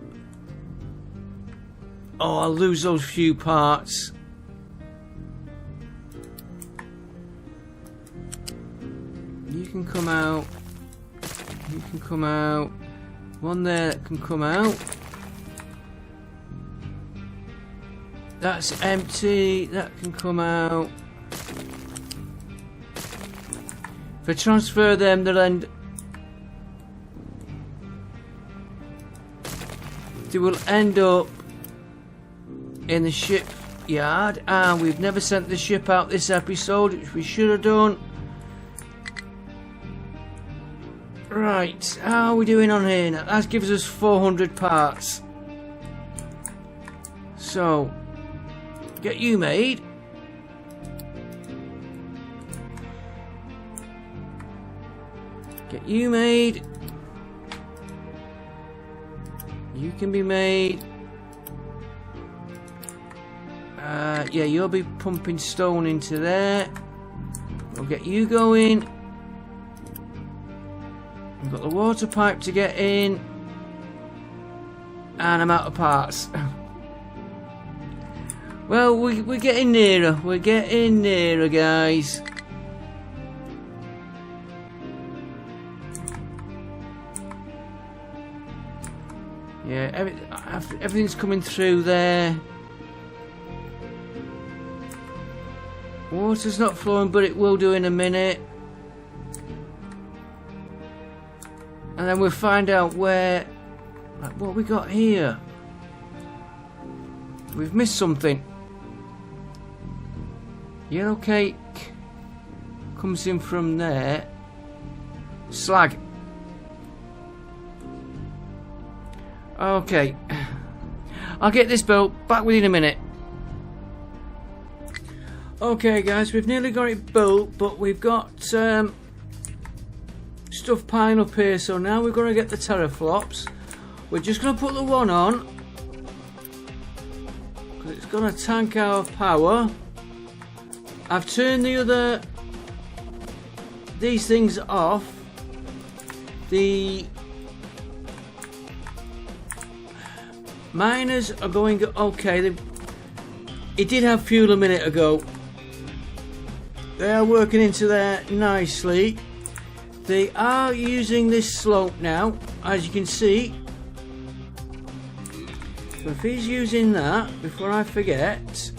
Oh, I'll lose those few parts. You can come out. You can come out. One there that can come out. That's empty. That can come out. If I transfer them, they'll end... They will end up in the shipyard, and we've never sent the ship out this episode, which we should have done. Right, how are we doing on here now? That gives us 400 parts. So, get you made. Get you made. You can be made. Yeah, you'll be pumping stone into there. We'll get you going. We've got the water pipe to get in. And I'm out of parts. Well, we're getting nearer. We're getting nearer, guys. Yeah, everything's coming through there. Water's not flowing, but it will do in a minute. And then we'll find out where... Like, what we got here? We've missed something. Yellow cake comes in from there. Slag. Okay. I'll get this built. Back with you in a minute. Okay guys, we've nearly got it built, but we've got stuff piling up here, so now we're going to get the teraflops. We're just going to put the one on because it's going to tank our power. I've turned these things off. The miners are going okay. It did have fuel a minute ago. They are working into there nicely. They are using this slope now, as you can see. So if he's using that, before I forget,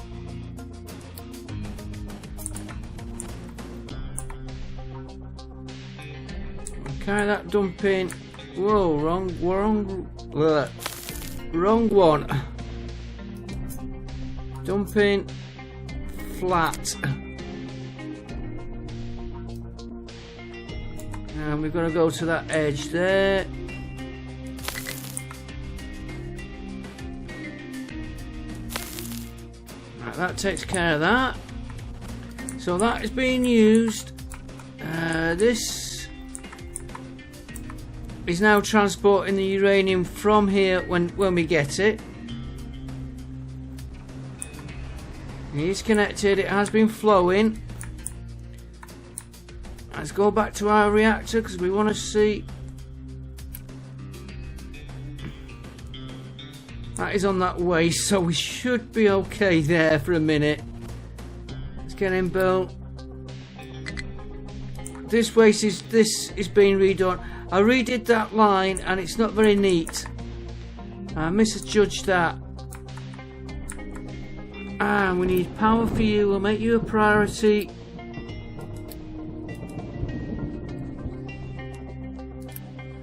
carry that dumping. Whoa, wrong one. Dumping flat. And we're going to go to that edge there. Right, that takes care of that. So that is being used. This is now transporting the uranium from here when we get it. It's connected, it has been flowing. Let's go back to our reactor because we want to see. That is on that waste, so we should be okay there for a minute. Let's get him built. This waste is being redone. I redid that line and it's not very neat. I misjudged that. And we need power for you. We'll make you a priority.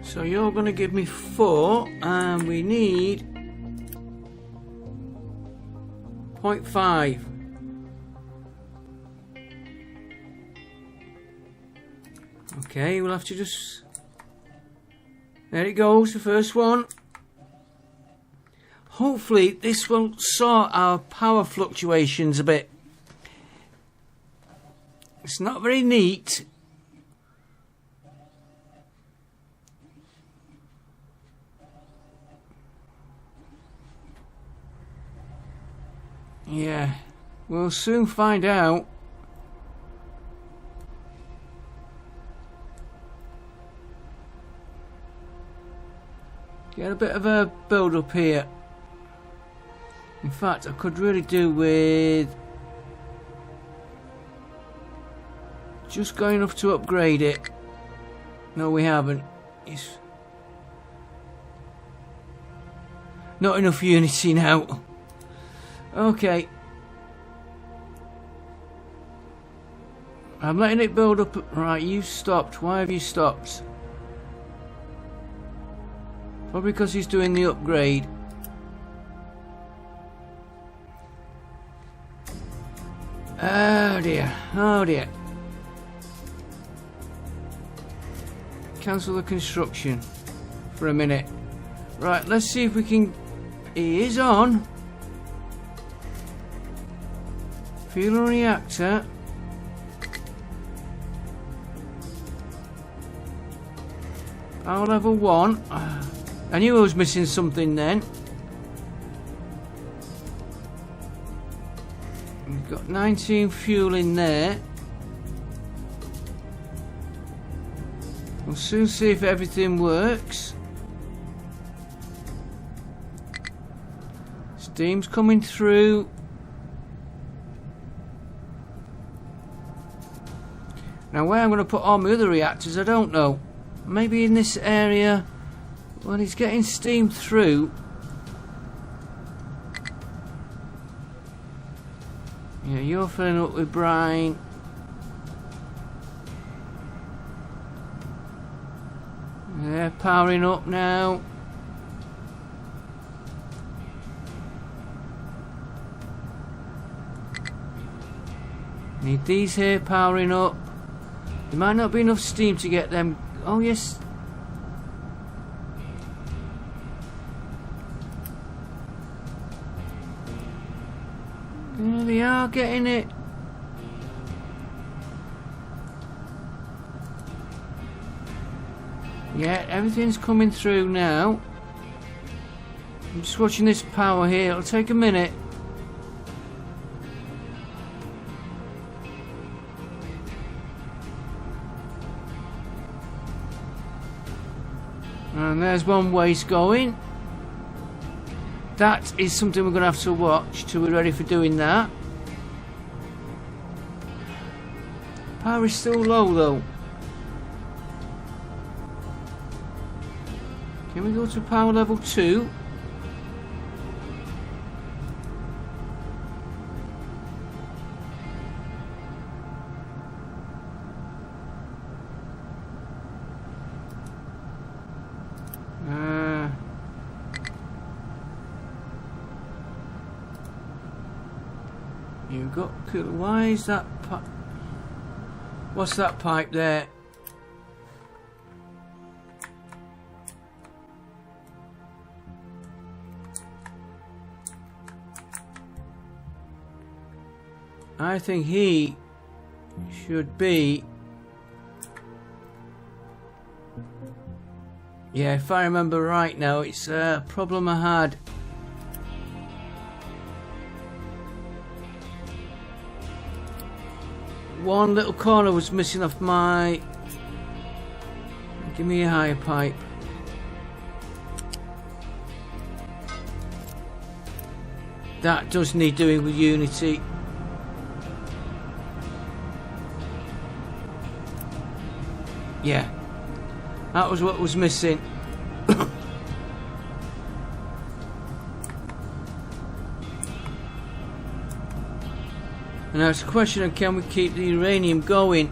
So you're going to give me 4, and we need 0.5. Okay, we'll have to just... There it goes, the first one. Hopefully this will sort our power fluctuations a bit. It's not very neat. Yeah, we'll soon find out. Get a bit of a build up here. In fact, I could really do with just going enough to upgrade it. No, we haven't. It's not enough unity now. Okay. I'm letting it build up. Right, you stopped. Why have you stopped? Probably because he's doing the upgrade. Oh dear. Oh dear. Cancel the construction for a minute. Right, let's see if we can... He is on. Fuel reactor. Power level 1. I knew I was missing something then. We've got 19 fuel in there. We'll soon see if everything works. Steam's coming through. Now where I'm going to put all my other reactors, I don't know. Maybe in this area. Well, he's getting steam through. Yeah, you're filling up with brine. They're powering up now. Need these here powering up. There might not be enough steam to get them. Oh yes. There they are, getting it. Yeah, everything's coming through now. I'm just watching this power here. It'll take a minute. And there's one waste going. That is something we're going to have to watch till we're ready for doing that. Power is still low though. Can we go to power level 2? You've got. Why is that pipe? What's that pipe there? I think he should be. Yeah, if I remember right now, it's a problem I had. One little corner was missing off my... Give me a higher pipe. That does need doing with Unity. Yeah, that was what was missing. And now it's a question of can we keep the uranium going?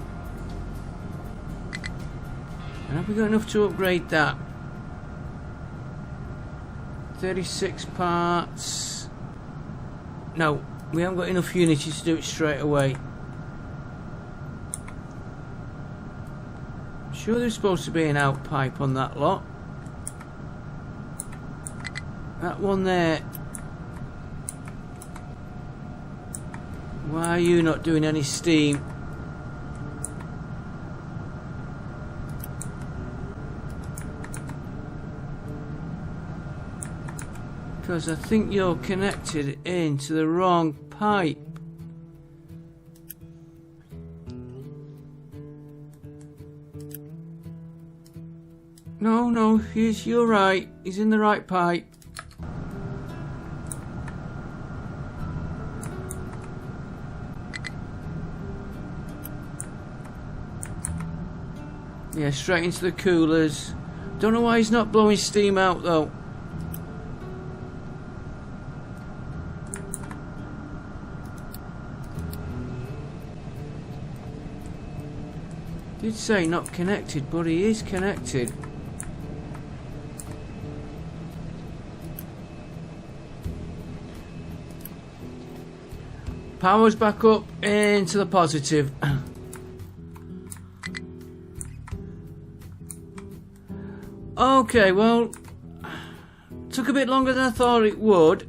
And have we got enough to upgrade that? 36 parts. No, we haven't got enough Unity to do it straight away. I'm sure there's supposed to be an out pipe on that lot. That one there. Why are you not doing any steam? Because I think you're connected into the wrong pipe. No, you're right. He's in the right pipe. Yeah, straight into the coolers. Don't know why he's not blowing steam out though. Did say not connected, but he is connected. Power's back up into the positive. Okay, well, took a bit longer than I thought it would.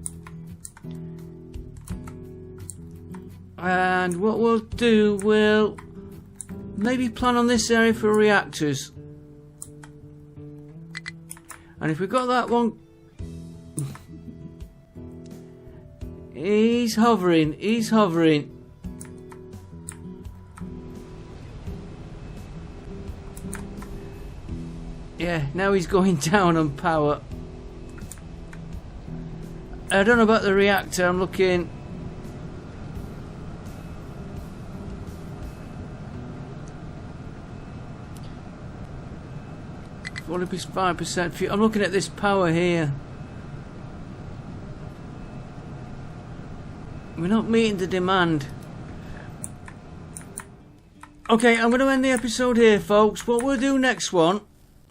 And what we'll do, we'll maybe plan on this area for reactors. And if we've got that one... He's hovering, he's hovering. Yeah, now he's going down on power. I don't know about the reactor, I'm looking. Only 5%. I'm looking at this power here. We're not meeting the demand. Okay, I'm going to end the episode here, folks. What we'll do next one,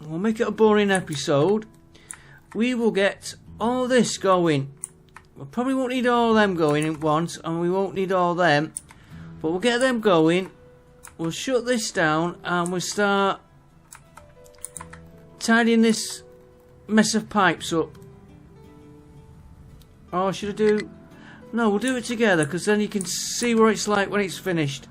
we'll make it a boring episode. We will get all this going. We probably won't need all them going at once, and we won't need all them. But we'll get them going. We'll shut this down and we'll start tidying this mess of pipes up. Oh, should I do... No, we'll do it together, because then you can see what it's like when it's finished.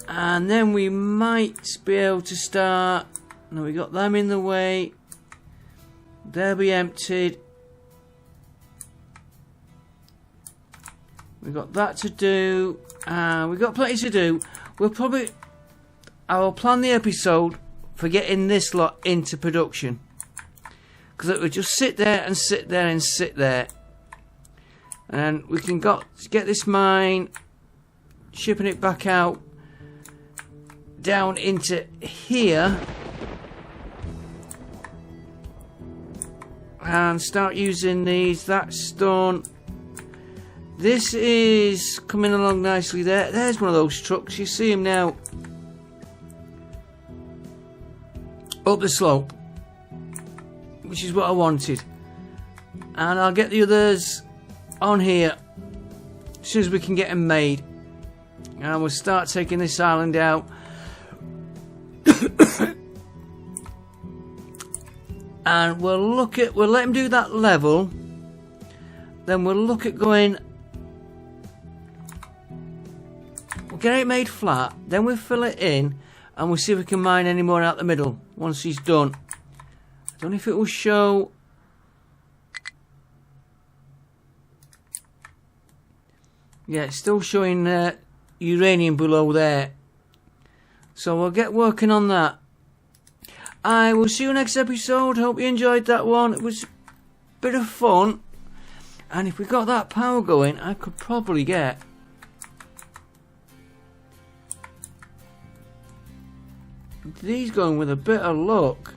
And then we might be able to start... No, we got them in the way. They'll be emptied. We've got that to do. We've got plenty to do. I will plan the episode for getting this lot into production. Because it would just sit there and sit there and sit there. And we can get this mine, shipping it back out down into here. And start using these. That's done. This is coming along nicely there. There's one of those trucks. You see him now. Up the slope. Which is what I wanted. And I'll get the others on here as soon as we can get them made. And we'll start taking this island out. And we'll let him do that level. Then we'll look at going... We'll get it made flat. Then we'll fill it in. And we'll see if we can mine any more out the middle. Once he's done. I don't know if it will show... Yeah, it's still showing uranium below there. So we'll get working on that. I will see you next episode. Hope you enjoyed that one. It was a bit of fun. And if we got that power going, I could probably get... these going with a bit of luck.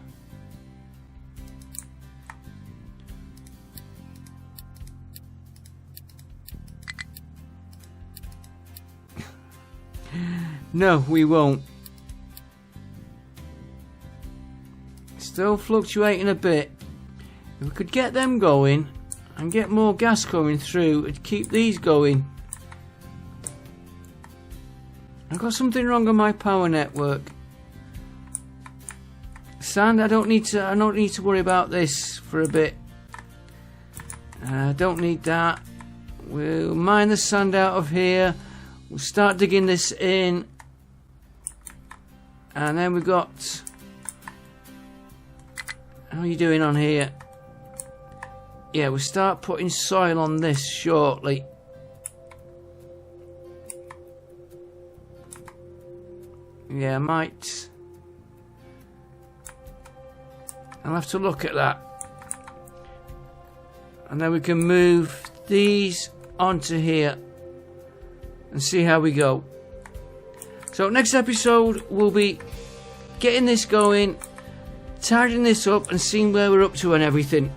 No, we won't. Still fluctuating a bit. If we could get them going and get more gas coming through, it'd keep these going. I've got something wrong on my power network. Sand, I don't need to worry about this for a bit. I don't need that. We'll mine the sand out of here. We'll start digging this in. And then we've got... How are you doing on here? Yeah, we'll start putting soil on this shortly. Yeah, I might... I'll have to look at that. And then we can move these onto here and see how we go. So next episode we'll be getting this going, tidying this up and seeing where we're up to and everything.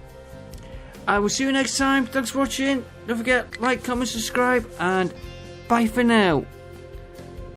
I will see you next time. Thanks for watching. Don't forget, like, comment, subscribe, and bye for now.